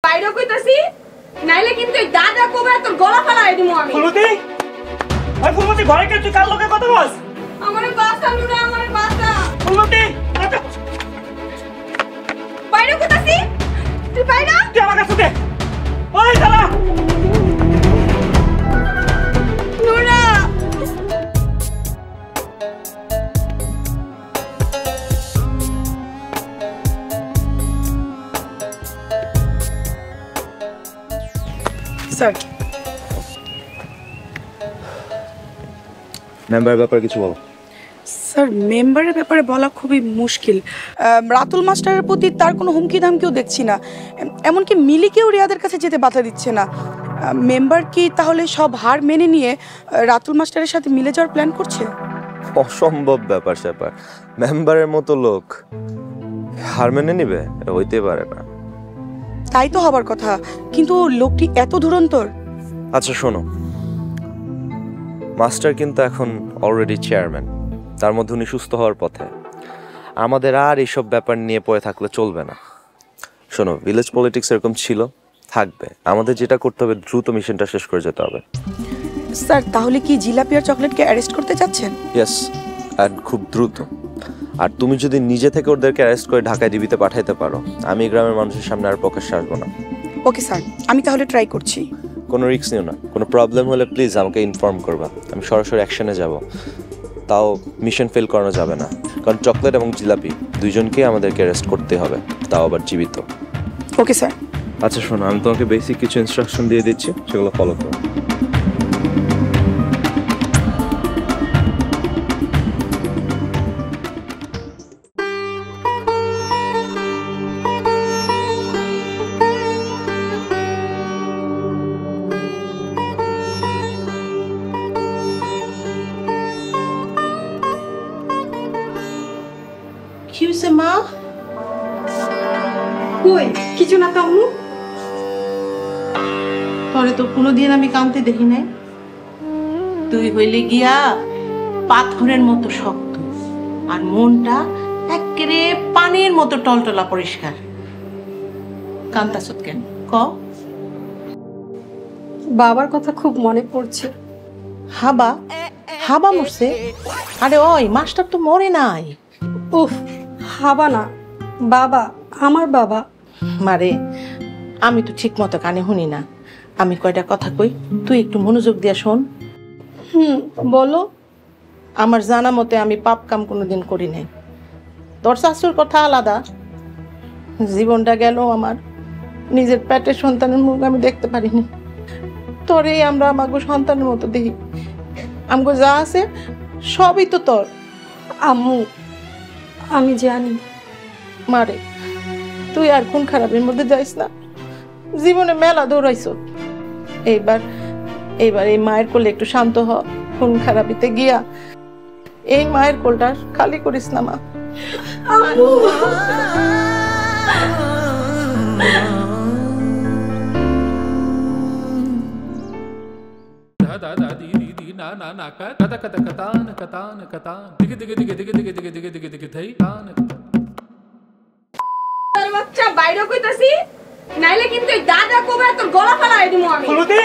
বাইরে কইতাছি নাইলে কিন্তু এই দাদা কোবে তোর গলা ফালাই দিমু আমি। ফুলমতি, ওই ফুলমতি ঘরে কে তুই কার লগে কথা বলছ? আমারে বাসা নুরে আমারে বাসা। ফুলমতি, বাইরে কইতাছি তুই বাইরে তুই আমার কাছে দে। ওই দাদা নুরা স্যার মেম্বারের ব্যাপারে কিছু বলো। স্যার মেম্বারের ব্যাপারে বলা খুবই মুশকিল। রাতুল মাস্টারের প্রতি তার কোনো হুমকি ধামকিও দেখছি না, এমনকি মিলিকেও রিয়াদের কাছে যেতে বাধা দিচ্ছে না। মেম্বার কি তাহলে সব হার মেনে নিয়ে রাতুল মাস্টারের সাথে মিলে যাওয়ার প্ল্যান করছে? অসম্ভব ব্যাপার স্যাপার, মেম্বারের মতো লোক হার মেনে নিবে? হইতে পারে না। তাই তো হবার কথা, কিন্তু লোকটি এত ধুরন্তর। আচ্ছা শোনো, মাস্টার কিন্তু এখন অলরেডি চেয়ারম্যান, তার মধ্যে উনি সুস্থ হওয়ার পথে। আমাদের আর এইসব ব্যাপার নিয়ে পড়ে থাকলে চলবে না। শোনো, ভিলেজ পলিটিক্স এরকম ছিল, থাকবে। আমাদের যেটা করতে হবে, দ্রুত মিশনটা শেষ করে যেতে হবে। স্যার তাহলে কি জিলাপি আর চকলেটকে অ্যারেস্ট করতে চাচ্ছেন? ইয়েস, আর খুব দ্রুত। আর তুমি যদি নিজে থেকে ওদেরকে অ্যারেস্ট করে ঢাকায় ডিবিতে পাঠাইতে পারো, আমি গ্রামের মানুষের সামনে আর প্রকাশ্যে আসবো না। ওকে স্যার, আমি তাহলে ট্রাই করছি। কোনো রিস্ক নিও না, কোনো প্রবলেম হলে প্লিজ আমাকে ইনফর্ম করবা, আমি সরাসরি অ্যাকশনে যাব। তাও মিশন ফেল করানো যাবে না, কারণ চকলেট এবং জিলাপি দুইজনকেই আমাদেরকে অ্যারেস্ট করতে হবে, তাও আবার জীবিত। Okay sir. আচ্ছা শোনো, আমি তোমাকে বেসিক কিছু ইনস্ট্রাকশন দিয়ে দিচ্ছি, সেগুলো ফলো করো। কি হইছে মা? কই কিছু না তো আম্মু। তোরে তো কোনোদিন আমি কাঁদতে দেখি নাই। তুই হইলে গিয়া পাথরের মতো শক্ত, আর মনটা একেবারে পানির মতো টলটলা পরিষ্কার। কান্তাছত কেন ক? বাবার কথা খুব মনে পড়ছে। হাবা হাবা মরছে? আরে ওই মাস্টার তো মরে নাই। উফ, হাবা না, বাবা, আমার বাবা। মারে, আমি তো ঠিক মতো কানে শুনি না। আমি কয়টা কথা কই, তুই একটু মনোযোগ দিয়া শোন। বলো। আমার জানা মতে আমি পাপ কাম কোনোদিন করি নাই। তোর শাশুর কথা আলাদা, জীবনটা গেল আমার, নিজের পেটের সন্তানের মুখ আমি দেখতে পারিনি। তোরে আমরা আমাকে সন্তানের মতো দেখি। আমগো যা আছে সবই তো তোর। আম্মু আমি জানি। মারে, তুই আর খুন খারাপের মধ্যে যাইস না। জীবনে মেলা দৌড়াইছ, এইবার এই মায়ের কোলে একটু শান্ত হ। খুন খারাপিতে গিয়া এই মায়ের কোলটা খালি করিস না মা। বাচ্চা বাইরে কইতাছি নাইলে কিন্তু এই দাদা কোবে তোর গলা ফালাই দিমু আমি। ফুলমতি,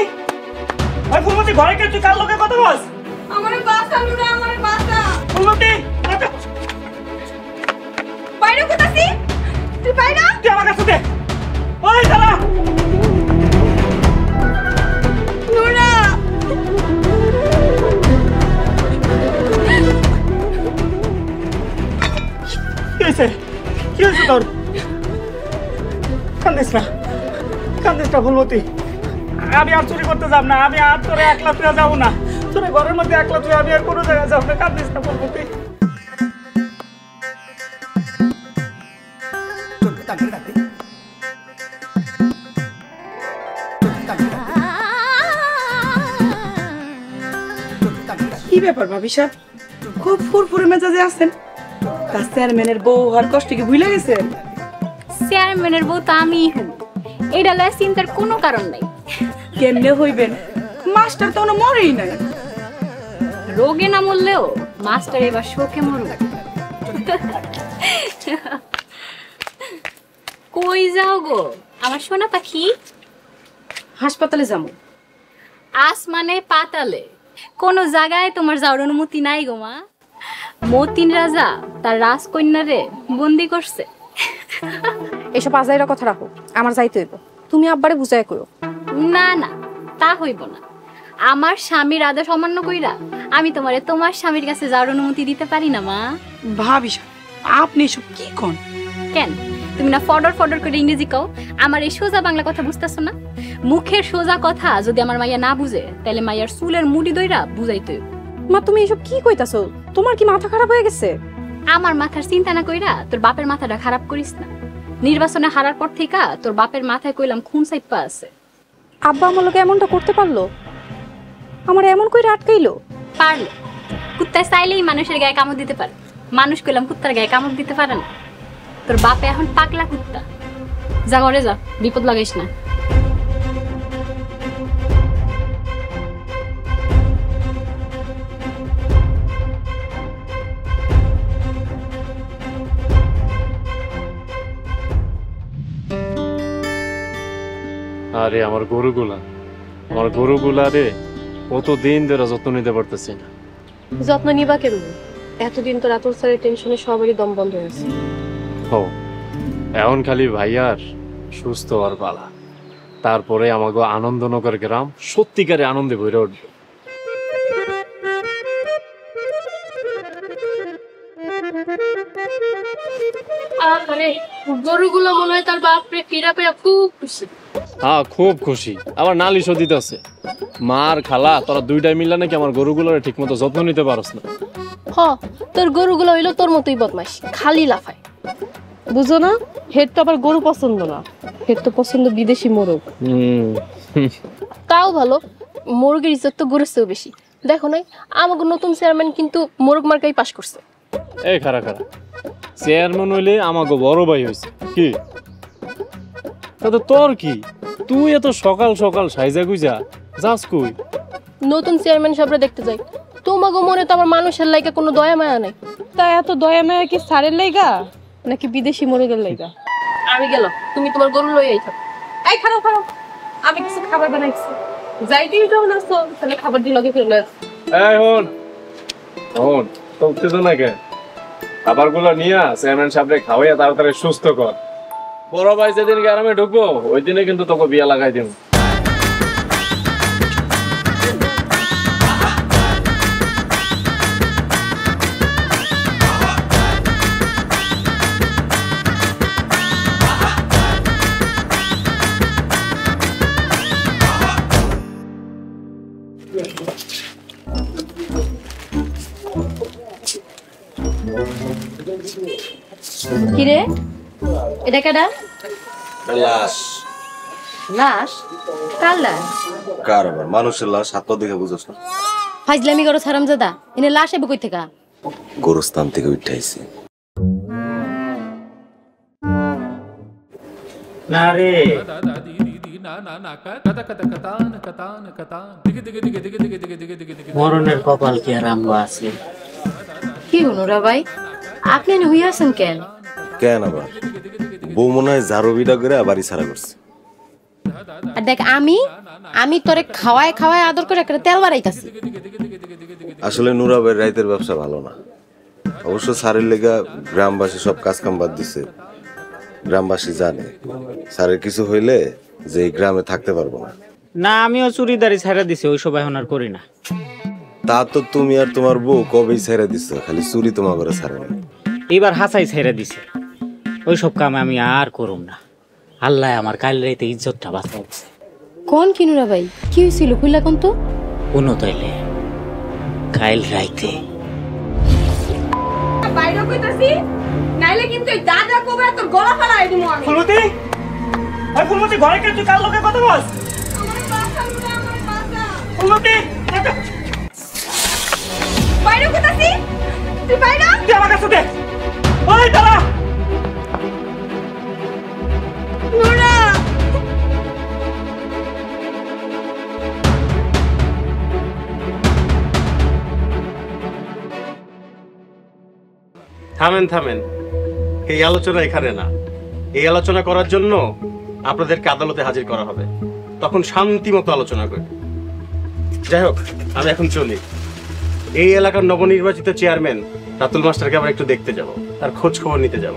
ওই ফুলমতি ঘরে কে তুই কার লগে কথা বলছ? আমারে বাসা নুরে আমারে বাসা। ফুলমতি, বাইরে কইতাছি তুই বাইরে তুই আমার কাছে দে। ওই দাদা নুরা কি হয়েছে? কি হয়েছে তোর? কান্দিস না, কান্দিস না ফুলমতি। আমি আর চুরি করতে যাব না, আমি আর তোরে একলা তুই যাবো না, তোরে ঘরের মধ্যে একলা তুই আমি আর কোনো জায়গায় যাবো না। কান্দিস না ফুলমতি। কি ব্যাপার ভাবি সাহেব, খুব ফুরফুরে মেজাজে আছেন? তার চেয়ারম্যানের বউ আর কষ্ট কি ভুলে গেছেন? চেয়ারম্যানের বউ তো আমিই হই, এটা লয় চিন্তার কোনো কারণ নাই। কেমনে হইবেন? মাস্টার তো কোনো মরেই নাই। রোগে না মরলেও মাস্টার এবার শোকে মরুক। কই যাও গো? আমার সোনা পাখি। হাসপাতালে যাবো। আসমানে পাতালে কোন জায়গায় তোমার যাওয়ার অনুমতি নাই গো মা। মতিন রাজা তার রাজকন্যারে বন্দি করছে। এসব আজাইরা কথা রাখো, আমার যাইতে হইব। তুমি আব্বারে বুঝাই করো। না না, তা হইব না। আমার স্বামীর আদেশ অমান্য কইরা আমি তোমারে তোমার স্বামীর কাছে যাওয়ার অনুমতি দিতে পারি না মা। ভাবি আপনি এসব কি কোন? কেন তুমি না ফডর ফডর করে ইংরেজি কও? আমার এই সোজা বাংলা কথা বুঝতেছো না? মুখের সোজা কথা যদি আমার মাইয়া না বুঝে, তাহলে মাইয়ার চুলের মুড়ি দইরা বুঝাইতে হইব। মা তুমি এসব কি কইতাছো? তোমার কি মাথা খারাপ হয়ে গেছে? আমার মাথার চিন্তা না কইরা তোর বাপের মাথাটা খারাপ করিস না। নির্বাচনে হারার পর থেকে তোর বাপের মাথায় কইলাম খুন সাইপা আছে। আব্বা আমার লোকে এমনটা করতে পারলো? আমার এমন কইরা আটকাইলো? পারলো। কুত্তায় চাইলেই মানুষের গায়ে কামড় দিতে পারে, মানুষ কইলাম কুত্তার গায়ে কামড় দিতে পারে না। তোর বাপে এখন পাগলা কুত্তা। যা ঘরে যা, বিপদ লাগাইস না। আরে আমার গরুগুলা রে কতদিন ধরে যত্ন নিতে পারতেছি না। যত্ন নিবা কেমন? এতদিন তো রাতুল স্যারের টেনশনে সবারই দম বন্ধ হয়েছে। ও এখন খালি ভাইয়ার সুস্থ হওয়ার পালা, তারপরে আমাকে আনন্দনগর গ্রাম সত্যিকারে আনন্দে ভরে উঠবে। আরে গরুগুলো মনে হয় তার বাপরে ফিরা পেয়ে খুব খুশি। হ্যাঁ খুব খুশি, আবার নালিশও দিতেছে। মার খালা তোরা দুইটাই মিললে নাকি আমার গরুগুলোর ঠিক মতো যত্ন নিতে পারস না। হ, তোর গরুগুলো হইলো তোর মতোই বদমাইশ, খালি লাফায়। বুঝো না, হেড তো আবার গরু পছন্দ না, হেড তো পছন্দ বিদেশি মোরগ। তাও ভালো, মোরগের ইজ্জত তো গরুর চেয়েও বেশি। দেখো নাই আমাকে নতুন চেয়ারম্যান কিন্তু মোরগ মার্কাই পাশ করছে। এই খারা চেয়ারম্যান হইলে আমাকে বড় ভাই হয়েছে কি? তাতে তোর কি? তুই এত সকাল সকাল সাইজা গুইজা যাস কই? নতুন চেয়ারম্যান সাহেবরা দেখতে যাই। তোমাকে মনে তো আমার মানুষের লাইগা কোনো দয়া মায়া নাই। তা এত দয়া মায়া কি সারের লাইগা নাকি বিদেশি মোরগের লাইগা? আমি গেলাম, তুমি তোমার গরু লইয়াই থাকো। এই খারাপ খারাপ, আমি কিছু খাবার বানাইছি। যাইতেই যখন আসছো তাহলে খাবার দিয়ে লগে ফিরে লয়। এই হন তো উঠতেছ না কে? খাবারগুলো নিয়ে চেয়ারম্যান সাহেবরে খাওয়াইয়া তাড়াতাড়ি সুস্থ কর। বড় ভাই যেদিন গ্রামে ঢুকবো ওই দিনে কিন্তু তোকে বিয়া লাগাই দিব। কিরে এটা কেডা? লাশ। লাশ? কার লাশ? কার আবার? মানুষের লাশ। হাত পা দেখে বুঝছ না? ফাইজলামি করো হারামজাদা, এনে লাশ এবো কই থেকে? গোরস্থান থেকে উঠাইছি। না রে মরণের কপাল কি আর আমগো আছে? কি হনুরা ভাই, আপনি এনে হইয়া আছেন কেন? কেন আবার? বউ মনে হয় ঝাড়ু বিটা করে বাড়ি ছাড়া করছে। আর দেখ আমি তোরে খাওয়ায় খাওয়ায় আদর করে একটা তেল বাড়াইতাছি। আসলে নুরাবের রাইতের ব্যবসা ভালো না। অবশ্য স্যারের লেগা গ্রামবাসী সব কাজ কাম বাদ দিছে। গ্রামবাসী জানে স্যারের কিছু হইলে যে এই গ্রামে থাকতে পারবো না। না, আমিও চুরিদারি ছেড়ে দিছি, ওইসব এখন আর করি না। তা তো তুমি আর তোমার বউ কবেই ছেড়ে দিছো, খালি চুরি তোমার করে ছাড়ে না। এবার হাসাই ছেড়ে দিছে, ওইসব কামে আমি আর করুম না। আল্লাহ আমার কাল রাইতে ইজ্জতটা বাঁচাইছে। কোন কিনুরা ভাই, কি হয়েছিল খুললা কোন তো? কোনো তাইলে কাল রাইতে বাইরে কইতাছি, নাইলে কিন্তু এই দাদা কোবে তোর গলা ফালাই দিমু আমি। ফুলমতি, ওই ফুলমতি ঘরে কে? তুই কার লোকে কথা বলছ? আমার বাসা লুটা, আমার বাসা। ফুলমতি বাইরে কইতাছি, তুই বাইরে। তুই আমার কাছে দে। ওই দাঁড়া। নুরা থামেন, এই আলোচনা এখানে না। এই আলোচনা করার জন্য আপনাদেরকে আদালতে হাজির করা হবে, তখন শান্তি মতো আলোচনা করবে। যাই হোক, আমি এখন চলি। এই এলাকার নবনির্বাচিত চেয়ারম্যান রাতুল মাস্টারকে আবার একটু দেখতে যাব, তার খোঁজ খবর নিতে যাব।